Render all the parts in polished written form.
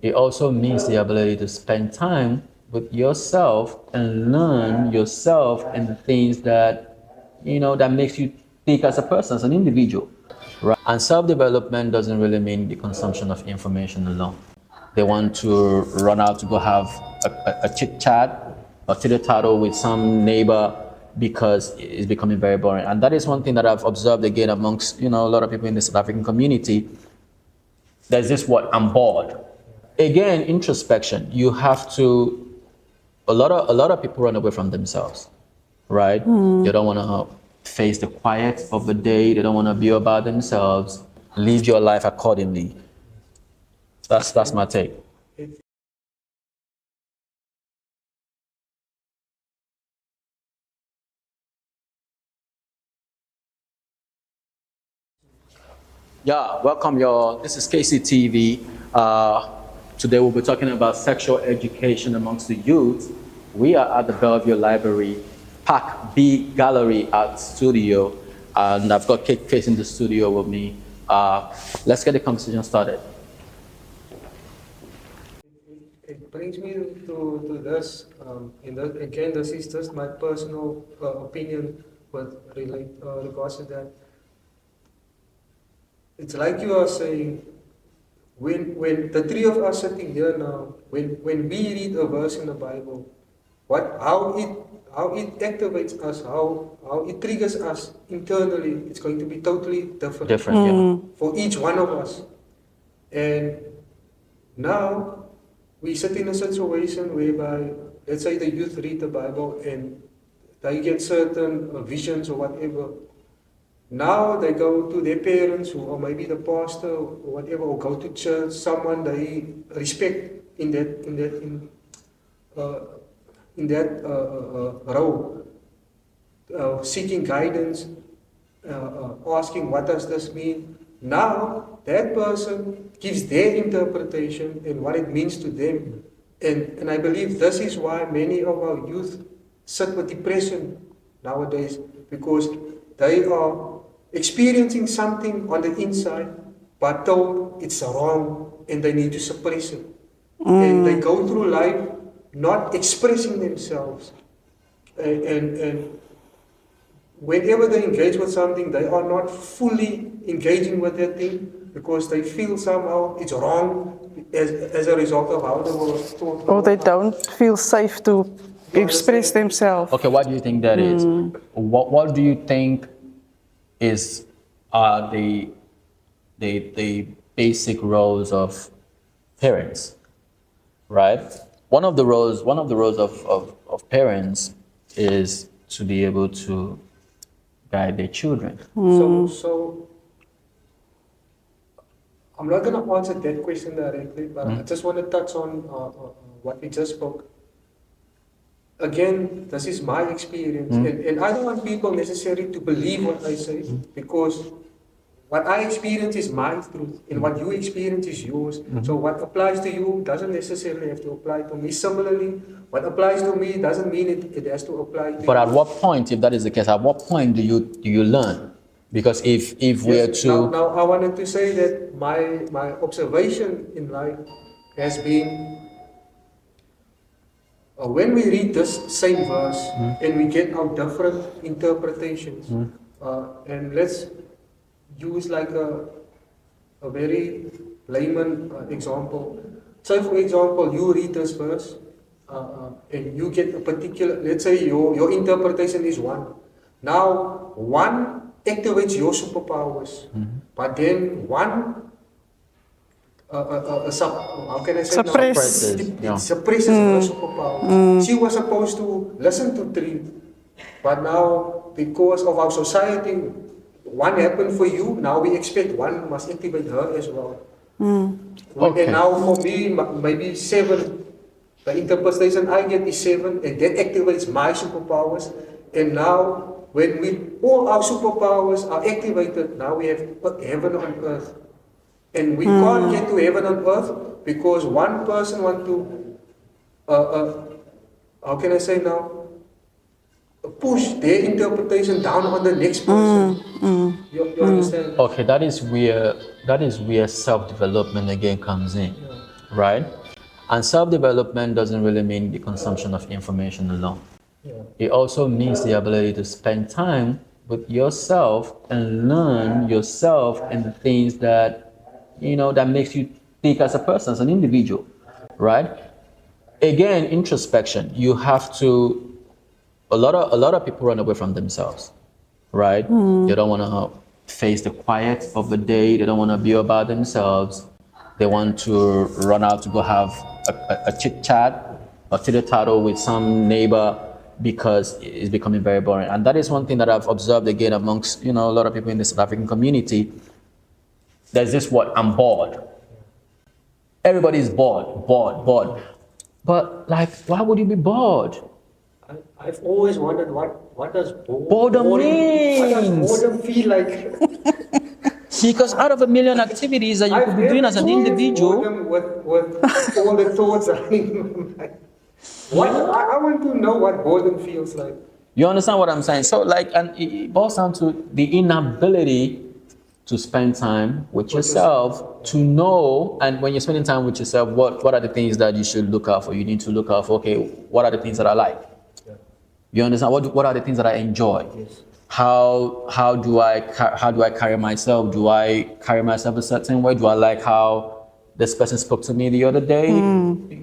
It also means the ability to spend time with yourself and learn yourself and the things that that makes you think as a person, as an individual, right? And self-development doesn't really mean the consumption of information alone. They want to run out to go have a chit chat or titter tattle with some neighbor because it's becoming very boring. And that is one thing that I've observed again amongst a lot of people in the South African community. There's this what I'm bored. Again, introspection. You have to. A lot of people run away from themselves, right? They don't want to face the quiet of the day. They don't want to be about themselves. Live your life accordingly. That's my take. Yeah, welcome y'all. This is KCTV. Today we'll be talking about sexual education amongst the youth. We are at the Bellevue Library, Pack B Gallery Art Studio, and I've got Kate Face in the studio with me. Let's get the conversation started. It brings me to this, again, this is just my personal opinion with regards to that. It's like you are saying, when the three of us sitting here now, when we read a verse in the Bible, how it activates us, how it triggers us internally, it's going to be totally different. Yeah. For each one of us. And now we sit in a situation whereby, let's say the youth read the Bible and they get certain visions or whatever. Now they go to their parents or maybe the pastor or whatever, or go to church, someone they respect in that role, seeking guidance, asking what does this mean. Now that person gives their interpretation and what it means to them, and I believe this is why many of our youth sit with depression nowadays, because they are experiencing something on the inside, but told it's wrong and they need to suppress it. And they go through life not expressing themselves. And whenever they engage with something, they are not fully engaging with that thing because they feel somehow it's wrong as a result of how they were taught. Or they don't feel safe to express themselves. Okay, what do you think that is? What do you think is the basic roles of parents, right? One of the roles of parents is to be able to guide their children. So I'm not going to answer that question directly, but I just want to touch on what we just spoke. Again, this is my experience, and I don't want people necessarily to believe what I say, because what I experience is my truth, and what you experience is yours. So what applies to you doesn't necessarily have to apply to me. Similarly, what applies to me doesn't mean it has to apply to you. But at what point, if that is the case, at what point do you learn? Because if we're to now I wanted to say that my observation in life has been, when we read this same verse and we get our different interpretations, and let's use like a very layman example. Say for example, you read this verse and you get a particular, let's say your interpretation is one. Now one activates your superpowers, but then one how can I say suppresses her superpower. She was supposed to listen to three, but now because of our society, one happened for you. Now we expect one must activate her as well. Okay. And now for me, maybe 7. The interpretation I get is 7, and that activates my superpowers. And now, when all our superpowers are activated, now we have heaven on earth. And we can't get to heaven on earth because one person wants to, how can I say now, push their interpretation down on the next person. You understand? Okay, that is where self-development again comes in, right? And self-development doesn't really mean the consumption of information alone. It also means the ability to spend time with yourself and learn yourself and the things that, that makes you think as a person, as an individual, right? Again, introspection. You have to. A lot of people run away from themselves, right? They don't want to face the quiet of the day. They don't want to be about themselves. They want to run out to go have a chit chat or titter tattle with some neighbor because it's becoming very boring. And that is one thing that I've observed again amongst a lot of people in the South African community. There's this word, I'm bored. Everybody's bored. But like, why would you be bored? I've always wondered what does Boredom means? What does boredom feel like? Because out of a million activities that you could be doing as an individual, boredom with all the thoughts running in my mind. I want to know what boredom feels like. you understand what I'm saying? So like, and it boils down to the inability to spend time with yourself, to know, and when you're spending time with yourself, what are the things that you should look out for? You need to look out for, okay, what are the things that I like? You understand? What are the things that I enjoy? Yes. How do I carry myself? Do I carry myself a certain way? Do I like how this person spoke to me the other day?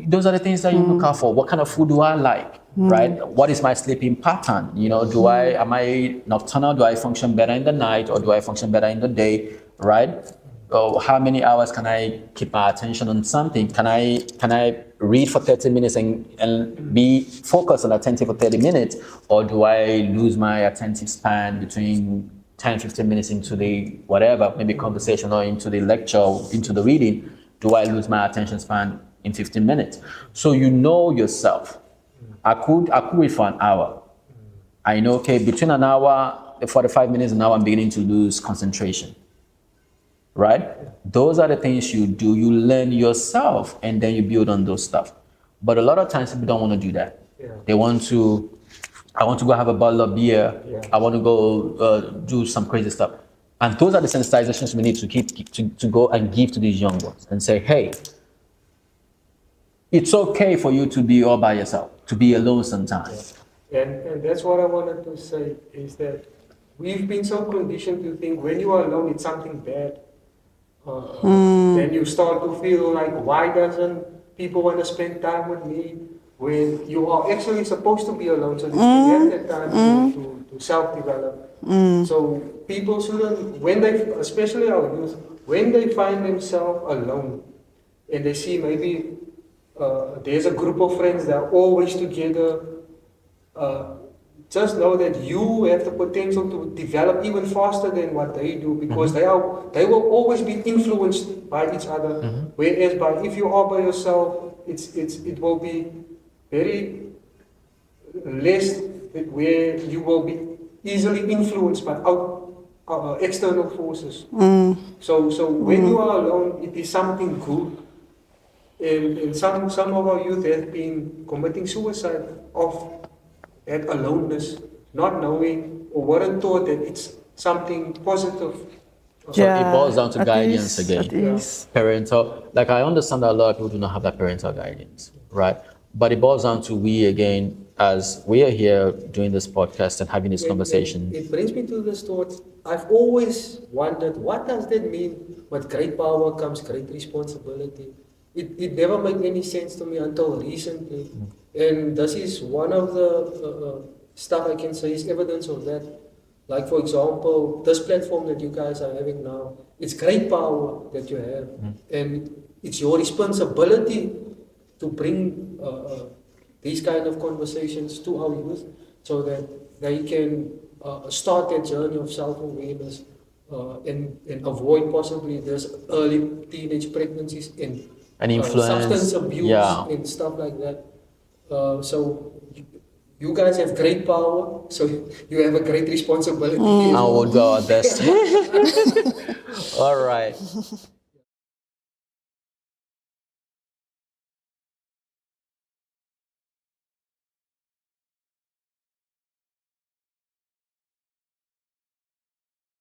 Those are the things that you look out for. What kind of food do I like? Right? What is my sleeping pattern? Am I nocturnal? Do I function better in the night or do I function better in the day? Right? Or how many hours can I keep my attention on something? Can I read for 30 minutes and be focused and attentive for 30 minutes? Or do I lose my attentive span between 10, 15 minutes into the whatever, maybe conversation or into the lecture, or into the reading? Do I lose my attention span in 15 minutes? So you know yourself. I could read for an hour. I know, okay, between an hour, 45 minutes, an hour, I'm beginning to lose concentration. Right? Those are the things you do. You learn yourself and then you build on those stuff. But a lot of times people don't want to do that. They want to, I want to go have a bottle of beer. I want to go do some crazy stuff. And those are the sensitizations we need to go and give to these young ones and say, hey, it's okay for you to be all by yourself, to be alone sometimes. And that's what I wanted to say is that we've been so conditioned to think when you are alone, it's something bad. Then you start to feel like, why doesn't people want to spend time with me when you are actually supposed to be alone so that you can have that time to self-develop. So people shouldn't, especially our youth, when they find themselves alone and they see maybe there's a group of friends that are always together, just know that you have the potential to develop even faster than what they do because they will always be influenced by each other. Whereas if you are by yourself, it will be very less where you will be easily influenced by external forces. So when you are alone, it is something good. And some of our youth have been committing suicide of that aloneness, not knowing or weren't taught that it's something positive. So it boils down to guidance again. It is. Parental, like I understand that a lot of people do not have that parental guidance, right? But it boils down to we again, as we are here doing this podcast and having this conversation. It brings me to this thought. I've always wondered, what does that mean? With great power comes great responsibility. It never made any sense to me until recently. And this is one of the stuff I can say is evidence of that. Like, for example, this platform that you guys are having now, it's great power that you have. And it's your responsibility to bring these kind of conversations to our youth so that they can start their journey of self-awareness and avoid possibly this early teenage pregnancies and influence, substance abuse and stuff like that. So you guys have great power, so you have a great responsibility. I will do our best. All right.